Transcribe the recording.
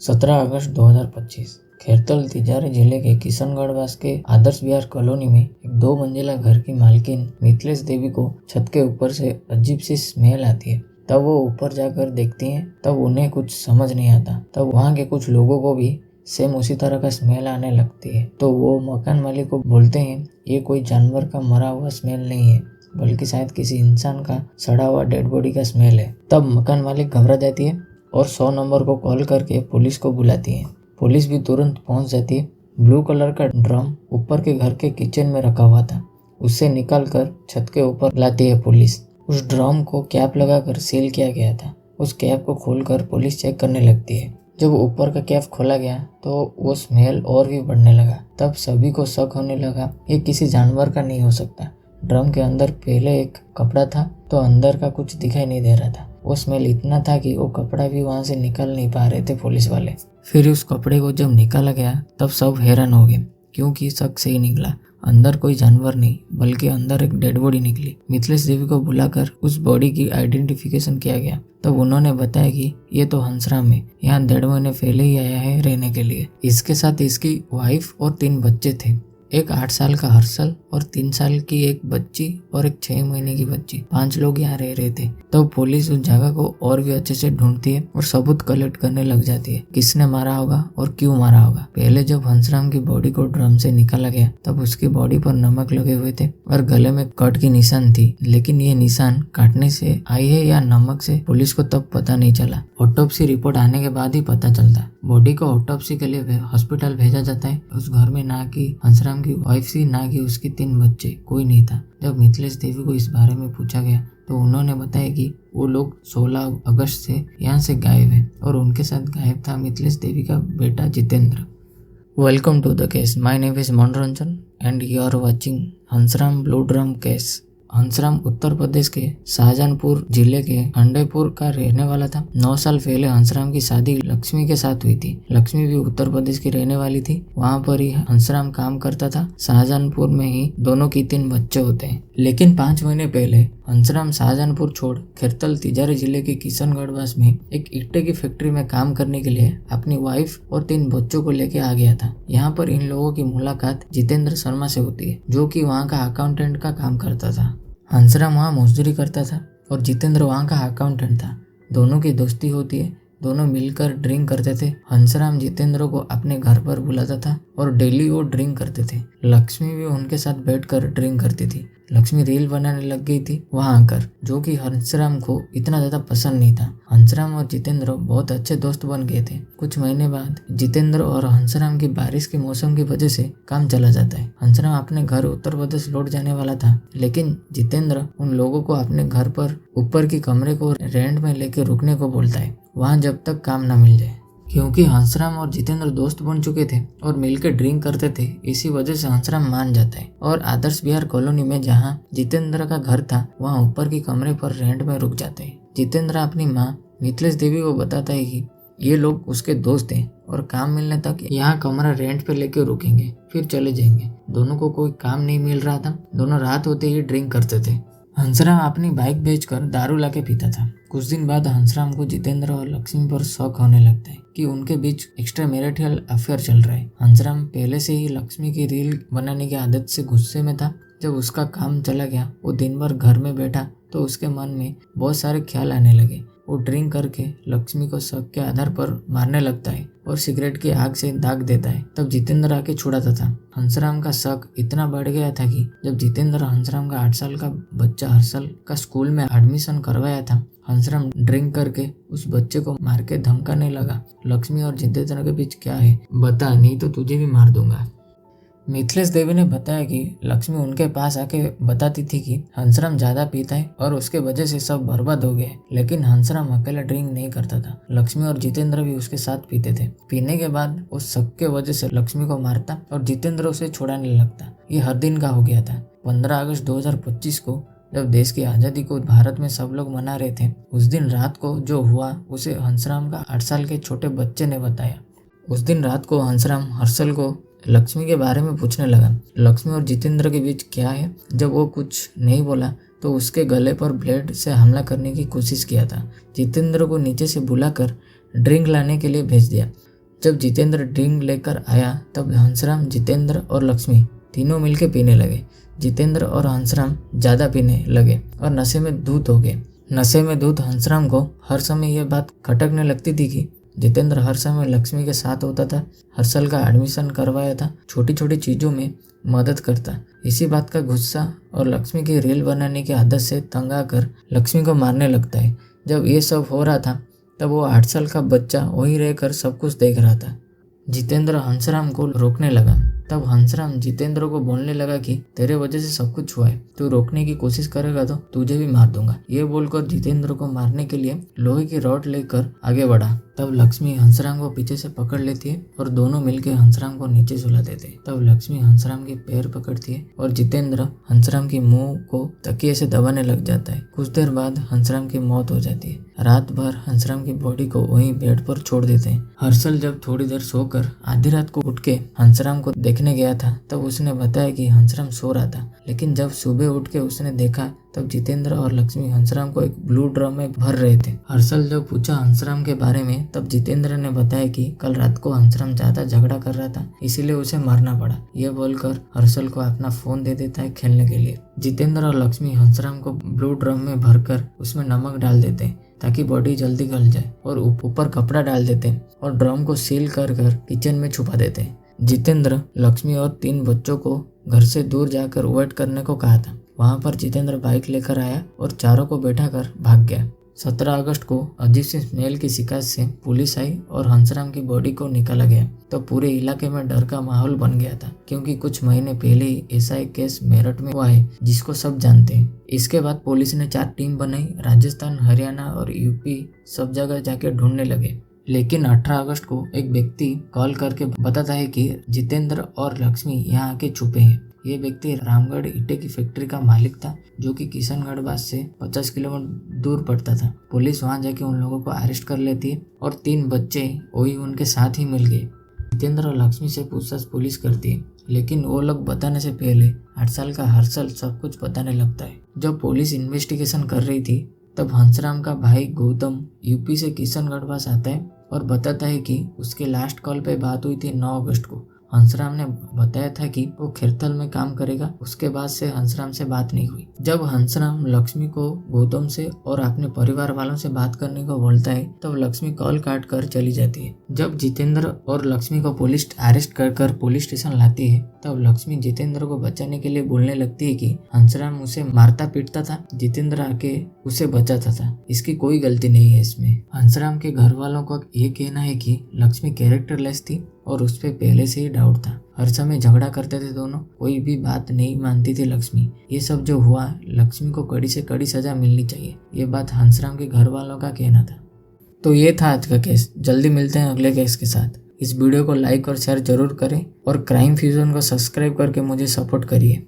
17 अगस्त 2025 खैरतल तिजारी जिले के किशनगढ़ वास के आदर्श विहार कॉलोनी में एक 2 मंजिला घर की मालकिन मिथिलेश देवी को छत के ऊपर से अजीब सी स्मेल आती है। तब वो ऊपर जाकर देखती हैं, तब उन्हें कुछ समझ नहीं आता। तब वहाँ के कुछ लोगों को भी सेम उसी तरह का स्मेल आने लगती है। तो वो मकान मालिक को बोलते हैं, ये कोई जानवर का मरा हुआ स्मेल नहीं है, बल्कि शायद किसी इंसान का सड़ा हुआ डेड बॉडी का स्मेल है। तब मकान मालिक घबरा जाती है और 100 नंबर को कॉल करके पुलिस को बुलाती है। पुलिस भी तुरंत पहुंच जाती है। ब्लू कलर का ड्रम ऊपर के घर के किचन में रखा हुआ था, उससे निकाल कर छत के ऊपर लाती है पुलिस। उस ड्रम को कैप लगाकर सील किया गया था। उस कैप को खोलकर पुलिस चेक करने लगती है। जब ऊपर का कैप खोला गया तो वो स्मेल और भी बढ़ने लगा। तब सभी को शक होने लगा, ये किसी जानवर का नहीं हो सकता। ड्रम के अंदर पहले एक कपड़ा था, तो अंदर का कुछ दिखाई नहीं दे रहा था। वो स्मेल इतना था कि वो कपड़ा भी वहाँ से निकल नहीं पा रहे थे पुलिस वाले। फिर उस कपड़े को जब निकाला गया तब सब हैरान हो गए, क्योंकि शक सही निकला। अंदर कोई जानवर नहीं, बल्कि अंदर एक डेड बॉडी निकली। मिथिलेश देवी को बुलाकर उस बॉडी की आइडेंटिफिकेशन किया गया। तब उन्होंने बताया कि ये तो हंसराम है, यहाँ 1.5 महीने पहले ही आया है रहने के लिए। इसके साथ इसकी वाइफ और 3 बच्चे थे, एक 8 साल का हर्षल और 3 साल की एक बच्ची और एक 6 महीने की बच्ची। 5 लोग यहाँ रह रहे थे। तो पुलिस उस जगह को और भी अच्छे से ढूंढती है और सबूत कलेक्ट करने लग जाती है, किसने मारा होगा और क्यों मारा होगा। पहले जब हंसराम की बॉडी को ड्रम से निकाला गया तब उसकी बॉडी पर नमक लगे हुए थे और गले में कट की निशान थी, लेकिन ये निशान काटने से आई है या नमक से, पुलिस को तब पता नहीं चला। ऑटोप्सी रिपोर्ट आने के बाद ही पता चलता। बॉडी को ऑटोप्सी के लिए हॉस्पिटल भेजा जाता है। उस घर में ना कि हंसराम की वाइफ थी, ना कि उसके 3 बच्चे, कोई नहीं था। जब मिथिलेश देवी को इस बारे में पूछा गया तो उन्होंने बताया कि वो लोग 16 अगस्त से यहाँ से गायब है और उनके साथ गायब था मिथिलेश देवी का बेटा Jitendra. Welcome to the case. My name is Manoranjan and you are watching Hansram blue drum case. Hansram Uttar Pradesh के शाहजहांपुर जिले के खंडेपुर का रहने वाला था। 9 साल पहले हंसराम की शादी लक्ष्मी के साथ हुई थी। लक्ष्मी भी उत्तर प्रदेश की रहने वाली थी। वहाँ पर ही हंसराम काम करता था। शाहजहांपुर में ही दोनों की 3 बच्चे होते हैं। लेकिन 5 महीने पहले हंसराम शाहजहांपुर छोड़ खैरतल तिजारी जिले के किशनगढ़ वास में एक ईंटे की फैक्ट्री में काम करने के लिए अपनी वाइफ और 3 बच्चों को लेके आ गया था। यहाँ पर इन लोगों की मुलाकात जितेंद्र शर्मा से होती है, जो कि वहाँ का अकाउंटेंट का काम करता था। हंसराम वहाँ मजदूरी करता था और जितेंद्र वहाँ का अकाउंटेंट था। दोनों की दोस्ती होती है, दोनों मिलकर ड्रिंक करते थे। हंसराम जितेंद्र को अपने घर पर बुलाता था और डेली वो ड्रिंक करते थे। लक्ष्मी भी उनके साथ बैठकर ड्रिंक करती थी। लक्ष्मी रील बनाने लग गई थी वहाँ आकर, जो कि हंसराम को इतना ज़्यादा पसंद नहीं था। हंसराम और जितेंद्र बहुत अच्छे दोस्त बन गए थे। कुछ महीने बाद जितेंद्र और हंसराम की बारिश के मौसम की वजह से काम चला जाता है। हंसराम अपने घर उत्तर प्रदेश लौट जाने वाला था, लेकिन जितेंद्र उन लोगों को अपने घर पर ऊपर की कमरे को रेंट में लेके रुकने को बोलता है, वहाँ जब तक काम ना मिल जाए। क्योंकि हंसराम और जितेंद्र दोस्त बन चुके थे और मिलकर ड्रिंक करते थे, इसी वजह से हंसराम मान जाता है और आदर्श विहार कॉलोनी में जहाँ जितेंद्र का घर था वहाँ ऊपर की कमरे पर रेंट में रुक जाते हैं। जितेंद्र अपनी माँ मिथिलेश देवी को बताता है कि ये लोग उसके दोस्त हैं और काम मिलने तक यहाँ कमरा रेंट पे लेके रुकेंगे, फिर चले जाएंगे। दोनों को कोई काम नहीं मिल रहा था, दोनों रात होते ही ड्रिंक करते थे। हंसराम अपनी बाइक बेचकर दारू लाके पीता था। कुछ दिन बाद हंसराम को जितेंद्र और लक्ष्मी पर शक होने लगता है कि उनके बीच एक्स्ट्रा मैरिटल अफेयर चल रहा है। हंसराम पहले से ही लक्ष्मी की रील बनाने की आदत से गुस्से में था। जब उसका काम चला गया, वो दिन भर घर में बैठा तो उसके मन में बहुत सारे ख्याल आने लगे। वो ड्रिंक करके लक्ष्मी को शक के आधार पर मारने लगता है और सिगरेट की आग से दाग देता है। तब जितेंद्र आके छुड़ाता था। हंसराम का शक इतना बढ़ गया था कि जब जितेंद्र हंसराम का 8 साल का बच्चा हर्षल का स्कूल में एडमिशन करवाया था, हंसराम ड्रिंक करके उस बच्चे को मार के धमकाने लगा, लक्ष्मी और जितेंद्र के बीच क्या है बता, नहीं तो तुझे भी मार दूंगा। मिथिलेश देवी ने बताया कि लक्ष्मी उनके पास आके बताती थी कि हंसराम ज्यादा पीता है और उसके वजह से सब बर्बाद हो गए। लेकिन हंसराम अकेला ड्रिंक नहीं करता था, लक्ष्मी और जितेंद्र भी उसके साथ पीते थे। पीने के बाद उस शक के वजह से लक्ष्मी को मारता और जितेंद्र उसे छुड़ाने लगता। ये हर दिन का हो गया था। 15 अगस्त 2025 को जब देश की आज़ादी को भारत में सब लोग मना रहे थे, उस दिन रात को जो हुआ उसे हंसराम का 8 साल के छोटे बच्चे ने बताया। उस दिन रात को हंसराम हर्षल को लक्ष्मी के बारे में पूछने लगा, लक्ष्मी और जितेंद्र के बीच क्या है। जब वो कुछ नहीं बोला तो तो उसके गले पर ब्लेड से हमला करने की कोशिश किया था। जितेंद्र को नीचे से बुलाकर ड्रिंक लाने के लिए भेज दिया। जब जितेंद्र ड्रिंक लेकर आया तब हंसराम, जितेंद्र और लक्ष्मी तीनों मिलकर पीने लगे। जितेंद्र और हंसराम ज़्यादा पीने लगे और नशे में धुत हो गए। नशे में धुत हंसराम को हर समय यह बात खटकने लगती थी कि जितेंद्र हर समय लक्ष्मी के साथ होता था, हर्षल का एडमिशन करवाया था, छोटी छोटी चीज़ों में मदद करता। इसी बात का गुस्सा और लक्ष्मी की रील बनाने की आदत से तंग आकर लक्ष्मी को मारने लगता है। जब ये सब हो रहा था तब वो 8 साल का बच्चा वहीं रहकर सब कुछ देख रहा था। जितेंद्र हंसराम को रोकने लगा। तब हंसराम जितेंद्र को बोलने लगा कि तेरे वजह से सब कुछ हुआ है, तू रोकने की कोशिश करेगा तो तुझे भी मार दूंगा। ये बोलकर जितेंद्र को मारने के लिए लोहे की रॉड लेकर आगे बढ़ा। तब लक्ष्मी हंसराम को पीछे से पकड़ लेती है और दोनों मिलकर हंसराम को नीचे सुला देते हैं। तब लक्ष्मी हंसराम के पैर पकड़ती है और जितेंद्र हंसराम की मुंह को तकिए से दबाने लग जाता है। कुछ देर बाद हंसराम की मौत हो जाती है। रात भर हंसराम की बॉडी को वहीं बेड पर छोड़ देते हैं। हर्षल जब थोड़ी देर सोकर आधी रात को उठ के हंसराम को देखने गया था तब उसने बताया कि हंसराम सो रहा था, लेकिन जब सुबह उठ के उसने देखा तब जितेंद्र और लक्ष्मी हंसराम को एक ब्लू ड्रम में भर रहे थे। हर्षल जब पूछा हंसराम के बारे में तब जितेंद्र ने बताया कि कल रात को हंसराम ज्यादा झगड़ा कर रहा था, इसीलिए उसे मारना पड़ा। यह बोलकर हर्षल को अपना फोन दे देता है खेलने के लिए। जितेंद्र और लक्ष्मी हंसराम को ब्लू ड्रम में भरकर उसमें नमक डाल देते हैं ताकि बॉडी जल्दी गल जाए और ऊपर कपड़ा डाल देते हैं और ड्रम को सील कर किचन में छुपा देते हैं। जितेंद्र, लक्ष्मी और 3 बच्चों को घर से दूर जाकर वेट करने को कहा था। वहां पर जितेंद्र बाइक लेकर आया और चारों को बैठाकर भाग गया। 17 अगस्त को अजीब सी स्मेल की शिकायत से पुलिस आई और हंसराम की बॉडी को निकाला गया। तो पूरे इलाके में डर का माहौल बन गया था क्योंकि कुछ महीने पहले ही ऐसा एक केस मेरठ में हुआ है जिसको सब जानते हैं। इसके बाद पुलिस ने 4 टीम बनाई। राजस्थान, हरियाणा और यूपी सब जगह जाके ढूंढने लगे। लेकिन 18 अगस्त को एक व्यक्ति कॉल करके बताता है कि जितेंद्र और लक्ष्मी यहाँ आके छुपे हैं। ये व्यक्ति रामगढ़ ईटे की फैक्ट्री का मालिक था जो कि किशनगढ़ बास से 50 किलोमीटर दूर पड़ता था। पुलिस वहां जाके उन लोगों को अरेस्ट कर लेती है और 3 बच्चे वही उनके साथ ही मिल गए। जितेंद्र और लक्ष्मी से पूछताछ पुलिस करती है, लेकिन वो लोग बताने से पहले 8 साल का हर्षल सब कुछ बताने लगता है। जब पुलिस इन्वेस्टिगेशन कर रही थी तब हंसराम का भाई गौतम यूपी से किशनगढ़ पास आता है और बताता है कि उसके लास्ट कॉल पे बात हुई थी 9 अगस्त को। हंसराम ने बताया था कि वो खिरथल में काम करेगा। उसके बाद से हंसराम से बात नहीं हुई। जब हंसराम लक्ष्मी को गौतम से और अपने परिवार वालों से बात करने को बोलता है तब लक्ष्मी कॉल काट कर चली जाती है। जब जितेंद्र और लक्ष्मी को पुलिस अरेस्ट कर पुलिस स्टेशन लाती है तब लक्ष्मी जितेंद्र को बचाने के लिए बोलने लगती है कि हंसराम उसे मारता पीटता था, जितेंद्र आके उसे बचाता था, इसकी कोई गलती नहीं है इसमें। हंसराम के घर वालों का ये कहना है कि लक्ष्मी कैरेक्टरलेस थी और उस पर पहले से ही डाउट था। हर समय झगड़ा करते थे दोनों, कोई भी बात नहीं मानती थी लक्ष्मी। ये सब जो हुआ, लक्ष्मी को कड़ी से कड़ी सजा मिलनी चाहिए, ये बात हंसराम के घर वालों का कहना था। तो ये था आज का केस। जल्दी मिलते हैं अगले केस के साथ। इस वीडियो को लाइक और शेयर जरूर करें और क्राइम फ्यूजन को सब्सक्राइब करके मुझे सपोर्ट करिए।